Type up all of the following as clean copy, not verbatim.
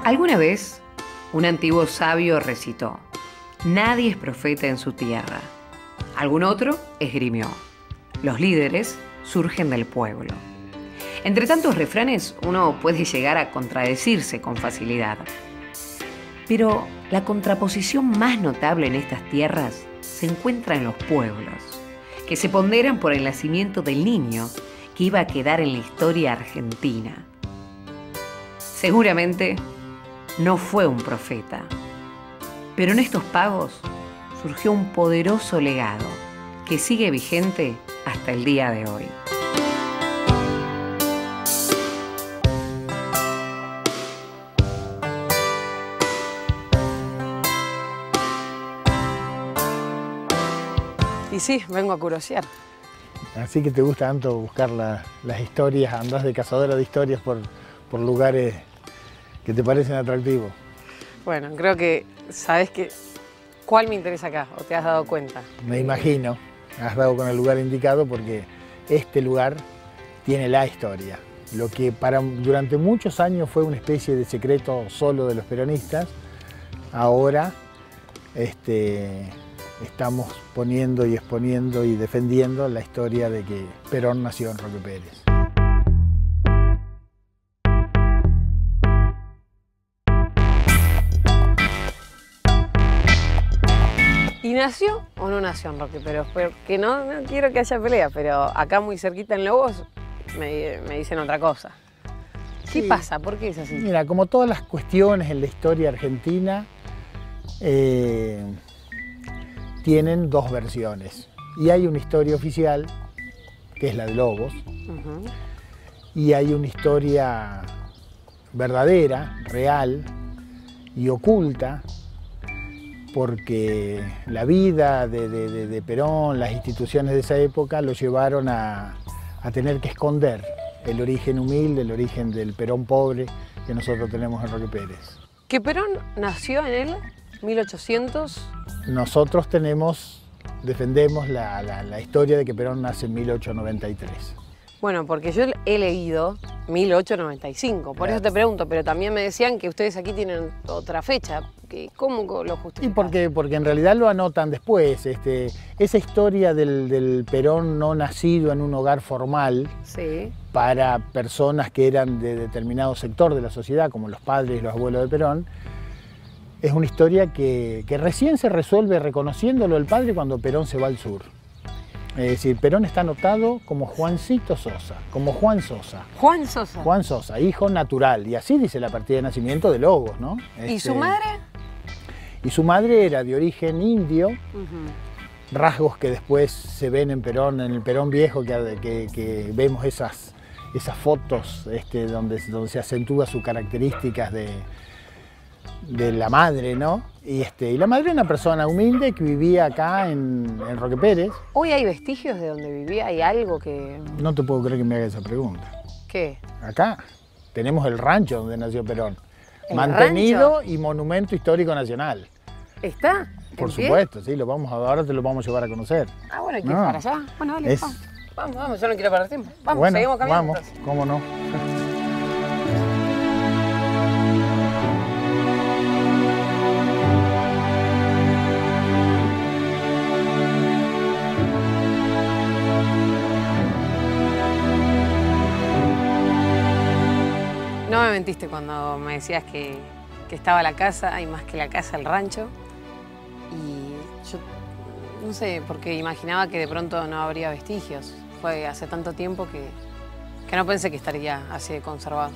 Alguna vez, un antiguo sabio recitó: nadie es profeta en su tierra. Algún otro esgrimió: los líderes surgen del pueblo. Entre tantos refranes, uno puede llegar a contradecirse con facilidad. Pero la contraposición más notable en estas tierras se encuentra en los pueblos, que se ponderan por el nacimiento del niño que iba a quedar en la historia argentina. Seguramente no fue un profeta, pero en estos pagos surgió un poderoso legado que sigue vigente hasta el día de hoy. Y sí, vengo a curiosear. Así que te gusta tanto buscar las historias, andás de cazadora de historias por lugares que te parecen atractivos. Bueno, creo que sabes cuál me interesa acá, o te has dado cuenta. Me imagino, has dado con el lugar indicado porque este lugar tiene la historia. Lo que durante muchos años fue una especie de secreto solo de los peronistas, ahora estamos poniendo y exponiendo y defendiendo la historia de que Perón nació en Roque Pérez. ¿Y nació o no nació en Roque Pérez? Porque no quiero que haya pelea, pero acá muy cerquita en Lobos me dicen otra cosa. ¿Qué pasa? ¿Por qué es así? Mira, como todas las cuestiones en la historia argentina, tienen dos versiones. Y hay una historia oficial, que es la de Lobos, y hay una historia verdadera, real y oculta, porque la vida de Perón, las instituciones de esa época, lo llevaron a tener que esconder el origen humilde, el origen del Perón pobre que nosotros tenemos en Roque Pérez. ¿Que Perón nació en el 1800? Nosotros defendemos la historia de que Perón nace en 1893. Bueno, porque yo he leído 1895, por eso te pregunto, pero también me decían que ustedes aquí tienen otra fecha. ¿Cómo lo justifican? Y porque en realidad lo anotan después. Esa historia del Perón no nacido en un hogar formal, sí, para personas que eran de determinado sector de la sociedad, como los padres y los abuelos de Perón, es una historia que recién se resuelve reconociéndolo el padre cuando Perón se va al sur. Es decir, Perón está anotado como Juancito Sosa, como Juan Sosa. Juan Sosa. Juan Sosa, hijo natural, y así dice la partida de nacimiento de Lobos, ¿no? ¿Y su madre? Y su madre era de origen indio, rasgos que después se ven en Perón, en el Perón viejo, que vemos esas fotos donde se acentúa sus características de la madre, ¿no? Y la madre era una persona humilde que vivía acá en Roque Pérez. ¿Hoy hay vestigios de donde vivía? ¿Hay algo que...? No te puedo creer que me hagas esa pregunta. ¿Qué? Acá tenemos el rancho donde nació Perón. rancho? Mantenido y monumento histórico nacional. ¿Está? Por supuesto, sí, ahora te lo vamos a llevar a conocer. Ah, bueno, ¿hay que ir para allá? Bueno, dale, vamos, yo no quiero perder tiempo. Vamos, bueno, seguimos caminando. Vamos, cómo no. No me mentiste cuando me decías que estaba la casa, y más que la casa, el rancho. Y yo no sé, porque imaginaba que de pronto no habría vestigios. Fue hace tanto tiempo que no pensé que estaría así de conservado.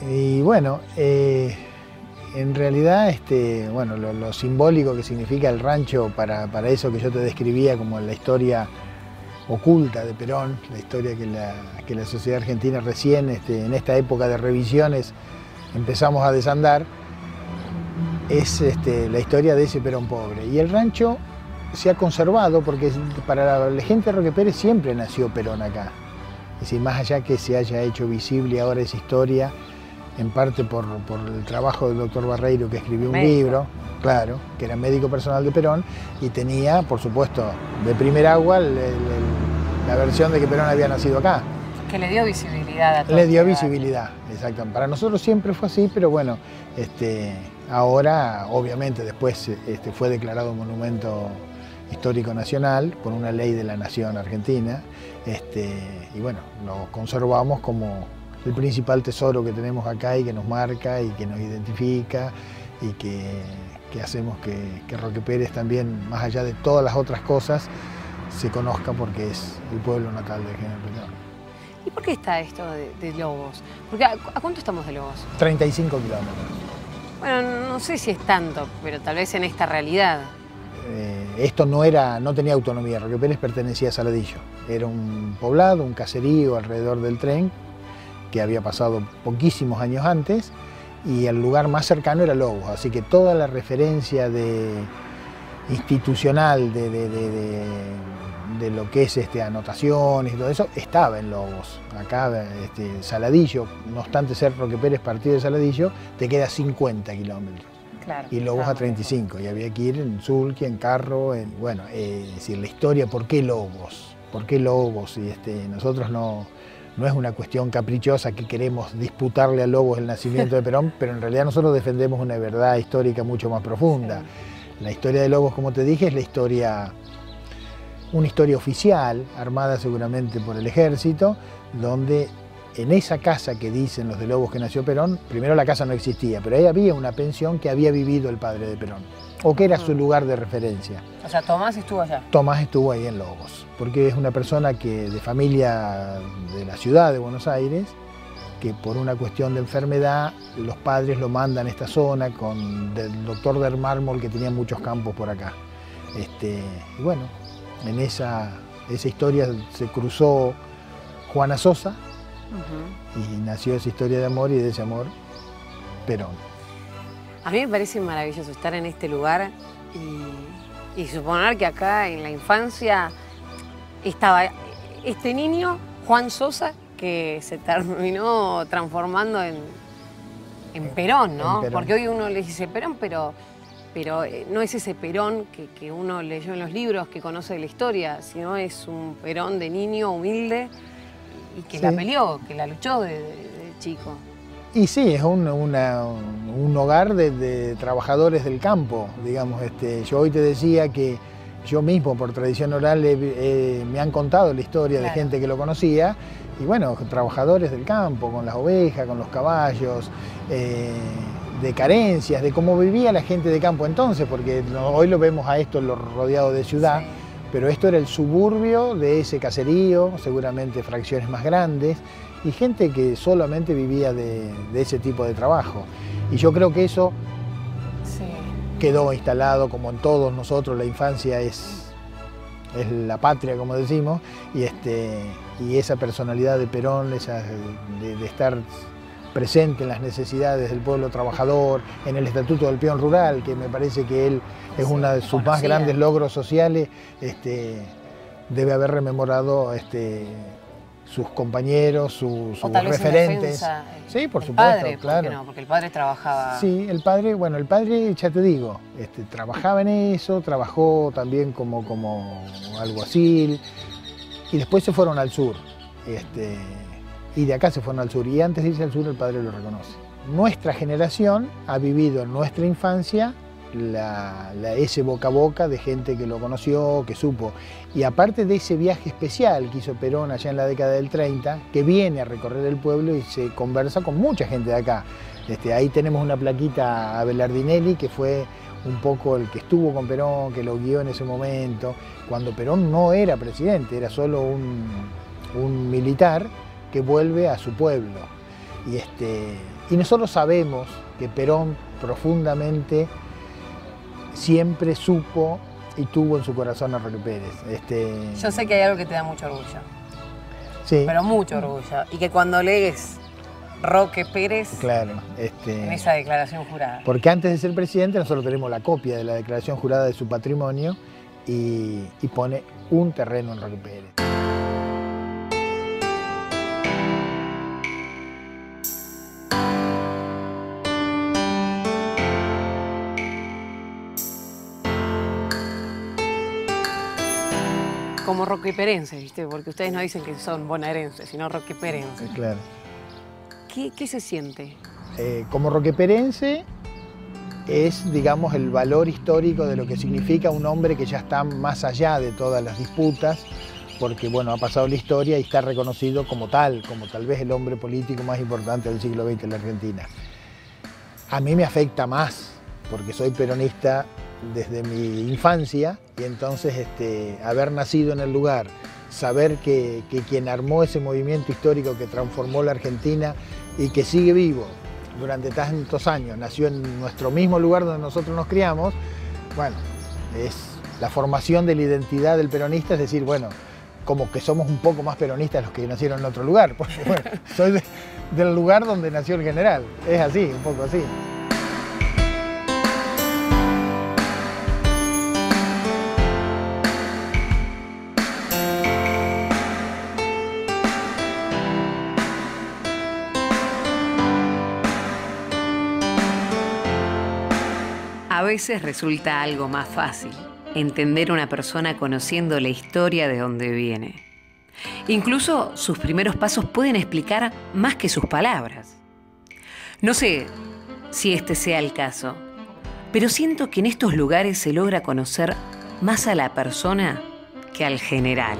Y bueno, en realidad bueno, lo simbólico que significa el rancho para eso que yo te describía como la historia oculta de Perón, la historia que la sociedad argentina recién, en esta época de revisiones, empezamos a desandar, es la historia de ese Perón pobre. Y el rancho se ha conservado porque para la gente de Roque Pérez siempre nació Perón acá. Es decir, más allá que se haya hecho visible ahora esa historia, en parte por el trabajo del doctor Barreiro, que escribió un libro, claro, que era médico personal de Perón, y tenía, por supuesto, de primer agua la versión de que Perón había nacido acá. Que le dio visibilidad a todo. Le dio visibilidad, exacto. Para nosotros siempre fue así, pero bueno, ahora obviamente después fue declarado monumento histórico nacional por una ley de la Nación Argentina, y bueno, lo conservamos como el principal tesoro que tenemos acá y que nos marca y que nos identifica y que hacemos que Roque Pérez también, más allá de todas las otras cosas, se conozca porque es el pueblo natal de General Peñón. ¿Y por qué está esto de Lobos? Porque ¿a cuánto estamos de Lobos? 35 kilómetros. Bueno, no sé si es tanto, pero tal vez en esta realidad. Esto no tenía autonomía. Roque Pérez pertenecía a Saladillo. Era un poblado, un caserío alrededor del tren que había pasado poquísimos años antes y el lugar más cercano era Lobos. Así que toda la referencia institucional de lo que es anotaciones y todo eso estaba en Lobos. Acá Saladillo, no obstante ser Roque Pérez partido de Saladillo, te queda 50 kilómetros. Claro, Y Lobos a 35, y había que ir en sulky, en carro, bueno, es decir, la historia, ¿por qué Lobos? ¿Por qué Lobos? Y nosotros no es una cuestión caprichosa que queremos disputarle a Lobos el nacimiento de Perón, pero en realidad nosotros defendemos una verdad histórica mucho más profunda. Sí. La historia de Lobos, como te dije, es una historia oficial, armada seguramente por el ejército, donde en esa casa que dicen los de Lobos que nació Perón, primero la casa no existía, pero ahí había una pensión que había vivido el padre de Perón, o que era su lugar de referencia. O sea, Tomás estuvo allá. Tomás estuvo ahí en Lobos, porque es una persona de familia de la ciudad de Buenos Aires, que por una cuestión de enfermedad los padres lo mandan a esta zona con el doctor del Mármol, que tenía muchos campos por acá. Y bueno, en esa historia se cruzó Juana Sosa, y nació esa historia de amor, y de ese amor Perón. A mí me parece maravilloso estar en este lugar y suponer que acá en la infancia estaba este niño, Juan Sosa, que se terminó transformando en Perón, ¿no? Perón. Porque hoy uno le dice Perón, pero no es ese Perón que uno leyó en los libros, que conoce de la historia, sino es un Perón de niño humilde y que la peleó, que la luchó de chico. Y sí, es un hogar de trabajadores del campo, digamos. Yo hoy te decía que yo mismo, por tradición oral, me han contado la historia de gente que lo conocía, y bueno, trabajadores del campo, con las ovejas, con los caballos, de carencias, de cómo vivía la gente de campo entonces, porque hoy lo vemos a esto rodeado de ciudad, pero esto era el suburbio de ese caserío, seguramente fracciones más grandes, y gente que solamente vivía de ese tipo de trabajo. Y yo creo que eso quedó instalado, como en todos nosotros. La infancia es la patria, como decimos, y esa personalidad de Perón, de estar presente en las necesidades del pueblo trabajador, en el Estatuto del Peón Rural, que me parece que él es uno de sus más grandes logros sociales, debe haber rememorado sus compañeros, sus referentes. Sí, por supuesto, padre, claro. No, porque el padre trabajaba. Sí, el padre, ya te digo, trabajaba en eso, trabajó también como alguacil, y después se fueron al sur. Y de acá se fueron al sur, y antes de irse al sur el padre lo reconoce. Nuestra generación ha vivido en nuestra infancia ese boca a boca de gente que lo conoció, que supo. Y aparte de ese viaje especial que hizo Perón allá en la década del 30, que viene a recorrer el pueblo y se conversa con mucha gente de acá. Ahí tenemos una plaquita a Belardinelli, que fue un poco el que estuvo con Perón, que lo guió en ese momento, cuando Perón no era presidente, era solo un militar que vuelve a su pueblo. Y nosotros sabemos que Perón profundamente siempre supo y tuvo en su corazón a Roque Pérez. Yo sé que hay algo que te da mucho orgullo. Sí. Pero mucho orgullo. Y que cuando lees Roque Pérez, claro, en esa declaración jurada. Porque antes de ser presidente nosotros tenemos la copia de la declaración jurada de su patrimonio y pone un terreno en Roque Pérez. como roqueperenses, ¿viste? Porque ustedes no dicen que son bonaerenses, sino roqueperenses. Claro. ¿Qué se siente? Como roqueperense es, digamos, el valor histórico de lo que significa un hombre que ya está más allá de todas las disputas, porque bueno, ha pasado la historia y está reconocido como tal vez el hombre político más importante del siglo XX en la Argentina. A mí me afecta más, porque soy peronista desde mi infancia, y entonces haber nacido en el lugar, saber que quien armó ese movimiento histórico que transformó la Argentina y que sigue vivo durante tantos años, nació en nuestro mismo lugar donde nosotros nos criamos, bueno, es la formación de la identidad del peronista, es decir, bueno, como que somos un poco más peronistas los que nacieron en otro lugar, porque bueno, soy del lugar donde nació el general, es así, un poco así. A veces resulta algo más fácil entender a una persona conociendo la historia de dónde viene. Incluso sus primeros pasos pueden explicar más que sus palabras. No sé si este sea el caso, pero siento que en estos lugares se logra conocer más a la persona que al general.